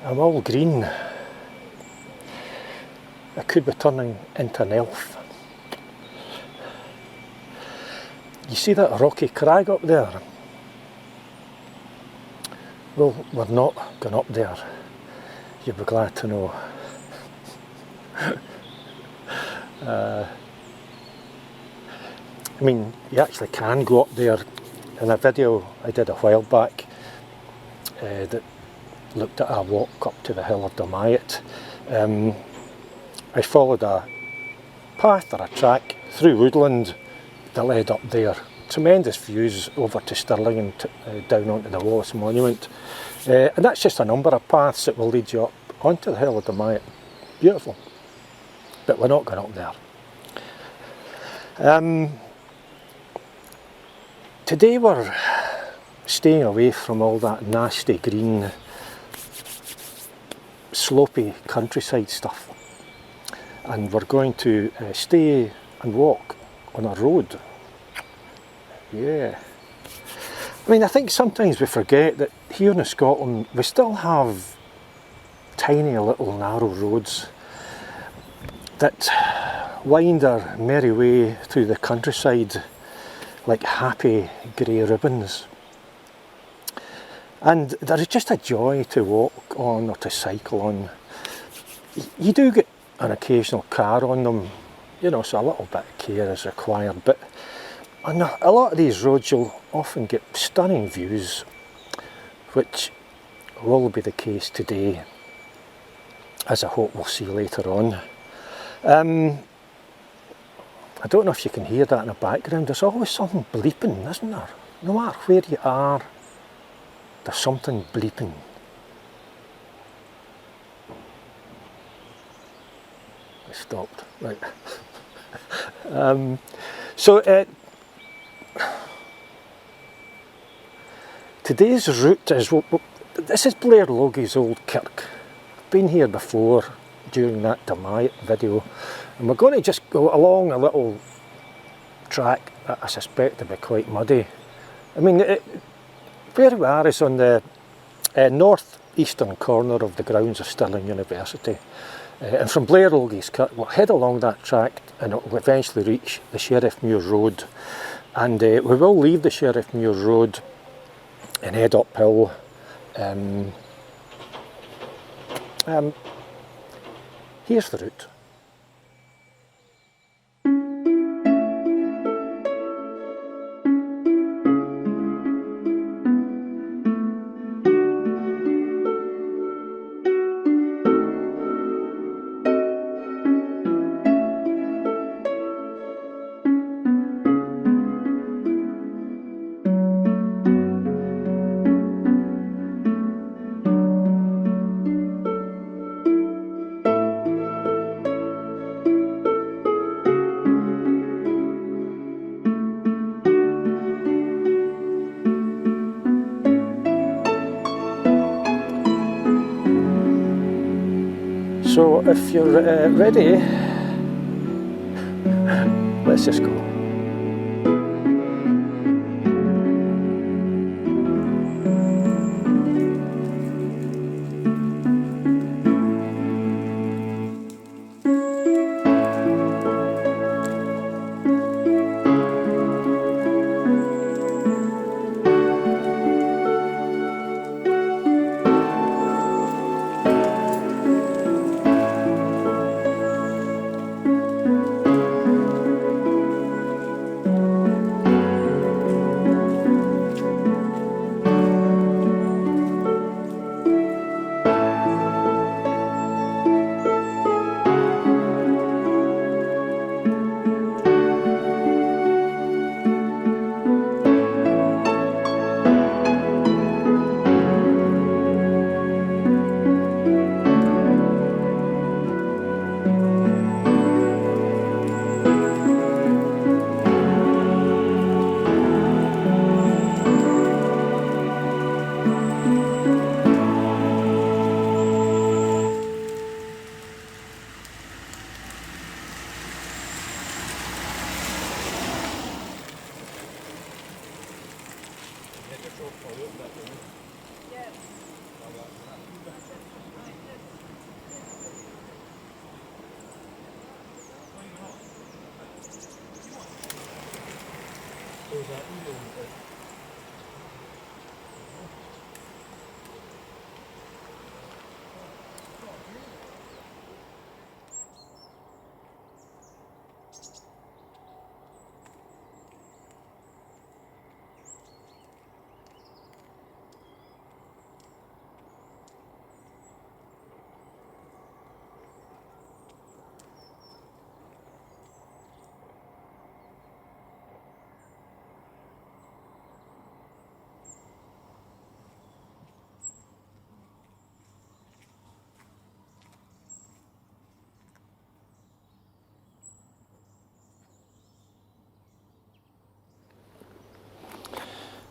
I'm all green. I could be turning into an elf. You see that rocky crag up there? Well, we're not going up there. You'll be glad to know. I mean, you actually can go up there. In a video I did a while back that looked at a walk up to the hill of Doune, I followed a path or a track through woodland that led up there. Tremendous views over to Stirling and down onto the Wallace Monument. And that's just a number of paths that will lead you up onto the hill of Doune. Beautiful. But we're not going up there. Today we're staying away from all that nasty green slopey countryside stuff, and we're going to stay and walk on a road. Yeah, I mean, I think sometimes we forget that here in Scotland we still have tiny little narrow roads that wind their merry way through the countryside like happy grey ribbons. And there is just a joy to walk on or to cycle on. You do get an occasional car on them, you know, so a little bit of care is required, but on a lot of these roads you'll often get stunning views, which will be the case today, as I hope we'll see later on. I don't know if you can hear that in the background. There's always something bleeping, isn't there? No matter where you are, there's something bleeping. I stopped, right. Today's route is, this is Blairlogie's old kirk. I've been here before during that Doune video, and we're going to just go along a little track that I suspect will be quite muddy. I mean, where we are is on the north-eastern corner of the grounds of Stirling University, and from Blairlogie's kirk we'll head along that track and it will eventually reach the Sheriffmuir Road, and we will leave the Sheriffmuir Road and head uphill. Here's the route. So if you're ready, let's just go.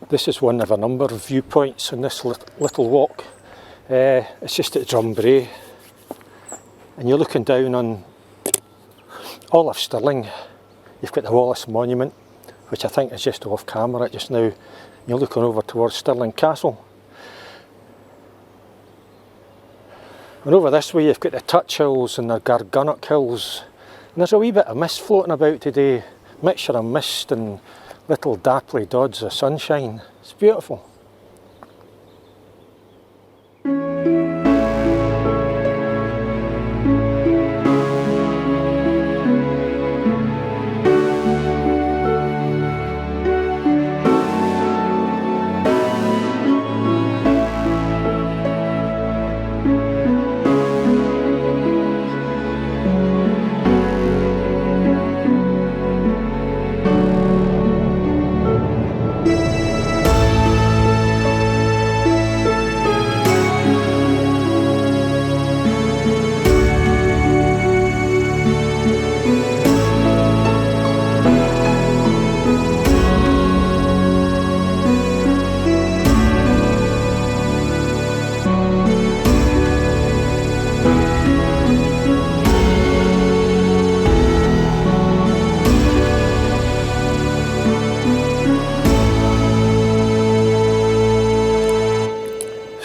This is one of a number of viewpoints on this little walk. It's just at Brae, and you're looking down on all of Stirling. You've got the Wallace Monument, which I think is just off camera just now. You're looking over towards Stirling Castle. And over this way you've got the Touch Hills and the Gargunnock Hills. And there's a wee bit of mist floating about today, mixture of mist and little dapply dots of sunshine. It's beautiful.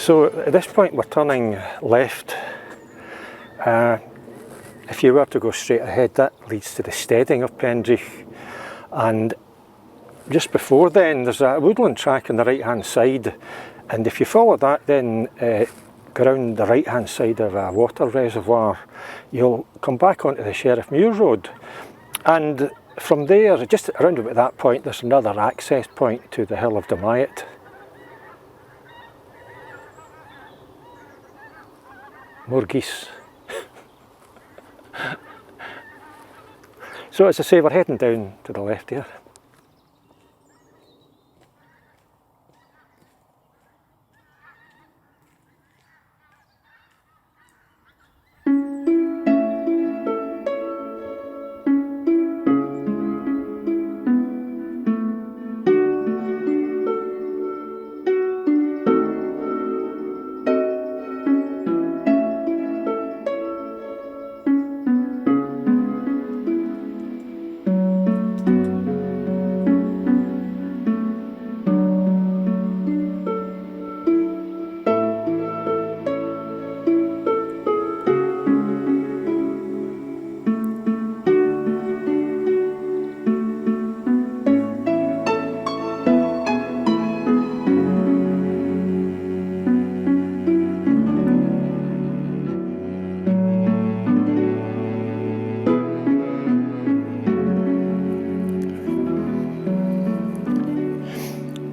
So at this point we're turning left. If you were to go straight ahead, that leads to the steading of Pendrick, and just before then there's a woodland track on the right hand side, and if you follow that then go around the right hand side of a water reservoir, you'll come back onto the Sheriff Muir Road, and from there, just around about that point, there's another access point to the Hill of Doune. More geese. So as I say, we're heading down to the left here.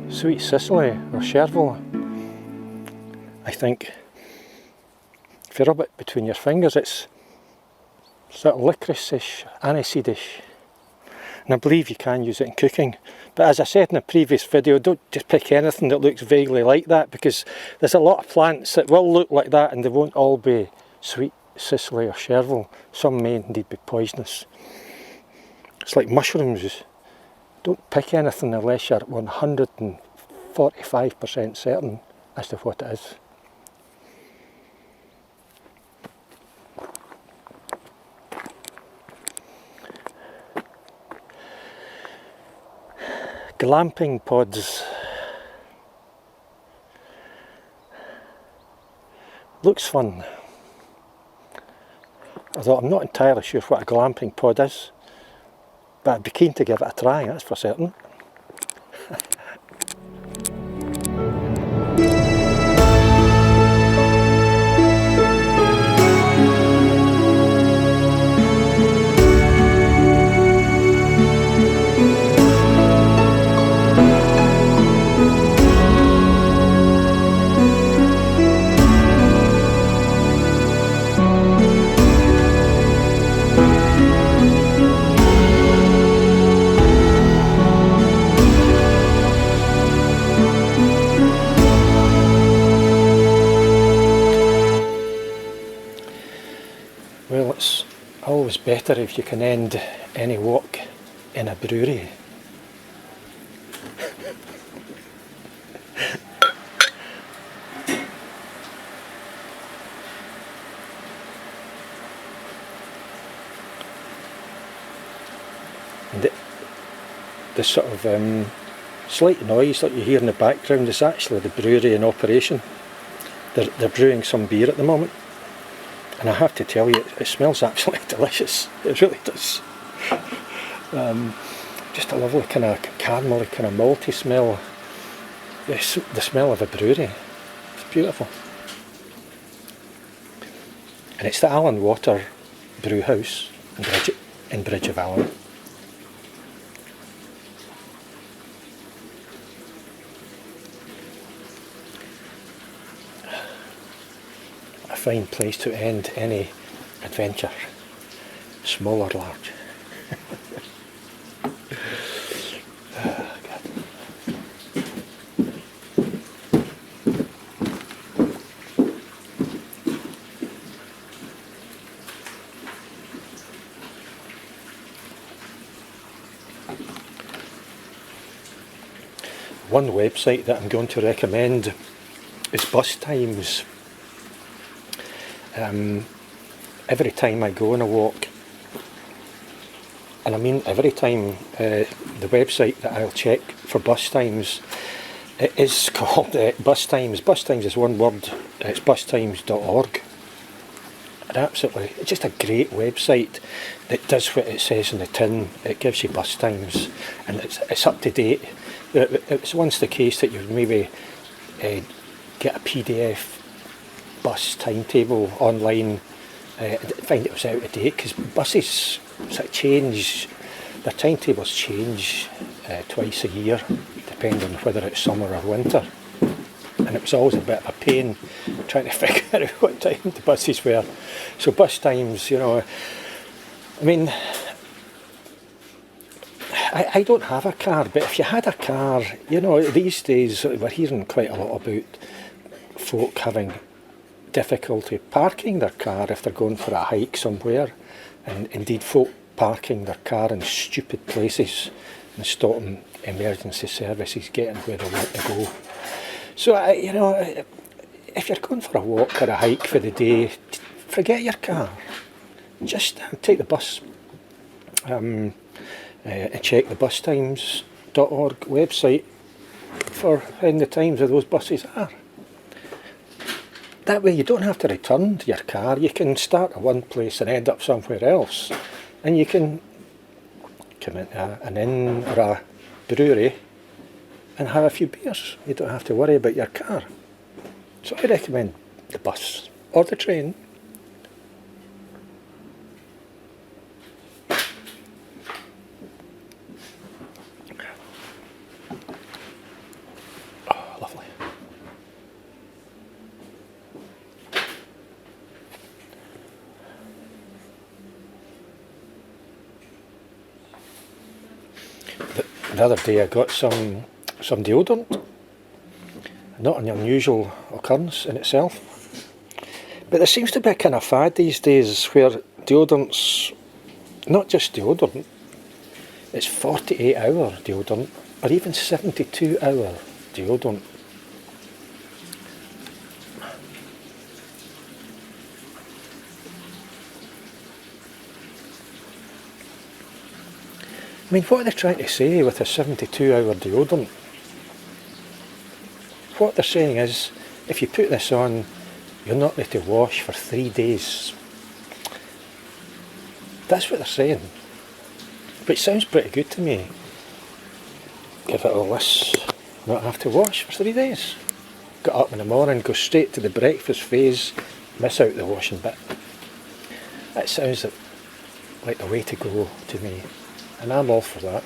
Sweet Sicily or Chervil, I think. If you rub it between your fingers, it's sort of licorice-ish, aniseed-ish. And I believe you can use it in cooking. But as I said in a previous video, don't just pick anything that looks vaguely like that, because there's a lot of plants that will look like that and they won't all be Sweet Sicily or Chervil. Some may indeed be poisonous. It's like mushrooms. Don't pick anything unless you're 145% certain as to what it is. Glamping pods. Looks fun. Although I'm not entirely sure what a glamping pod is. But I'd be keen to give it a try, that's for certain. Well, it's always better if you can end any walk in a brewery. And the sort of slight noise that you hear in the background is actually the brewery in operation. They're brewing some beer at the moment, and I have to tell you, it smells absolutely delicious. It really does. Just a lovely kind of caramel, kind of malty smell. It's the smell of a brewery. It's beautiful. And it's the Allan Water Brew House in Bridge of Allan. A fine place to end any adventure, small or large. One website that I'm going to recommend is Bus Times. Every time I go on a walk, and I mean every time, the website that I'll check for bus times, it is called Bus Times. Bus Times is one word. It's bustimes.org. And absolutely, it's just a great website that does what it says in the tin. It gives you bus times, and it's up to date. It's once the case that you would maybe get a PDF bus timetable online, find it was out of date, because buses sort of change, their timetables change twice a year, depending on whether it's summer or winter. And it was always a bit of a pain trying to figure out what time the buses were. So Bus Times, you know, I mean, I don't have a car, but if you had a car, you know, these days we're hearing quite a lot about folk having difficulty parking their car if they're going for a hike somewhere, and indeed folk parking their car in stupid places and stopping emergency services getting where they want to go. So, you know, if you're going for a walk or a hike for the day, forget your car. Just take the bus and check the bustimes.org website for when the times of those buses are. That way you don't have to return to your car. You can start at one place and end up somewhere else. And you can come into an inn or a brewery and have a few beers. You don't have to worry about your car. So I recommend the bus or the train. Oh, lovely. The other day I got some deodorant. Not an unusual occurrence in itself. But there seems to be a kind of fad these days where deodorant's not just deodorant, it's 48-hour deodorant or even 72-hour deodorant. I mean, what are they trying to say with a 72-hour deodorant? What they're saying is, if you put this on, you're not ready to wash for 3 days. That's what they're saying. But it sounds pretty good to me. Give it all this, not have to wash for 3 days. Get up in the morning, go straight to the breakfast phase, miss out the washing bit. That sounds like the way to go to me. And I'm all for that.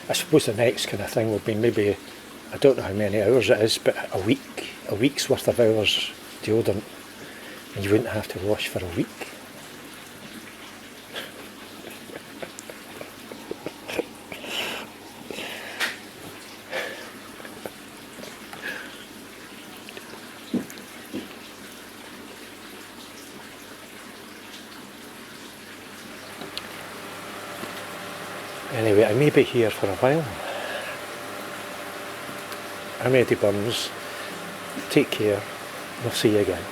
I suppose the next kind of thing will be maybe, I don't know how many hours it is, but a week's worth of hours deodorant, and you wouldn't have to wash for a week. Anyway, I may be here for a while. I'm Eddie Burns. Take care. We'll see you again.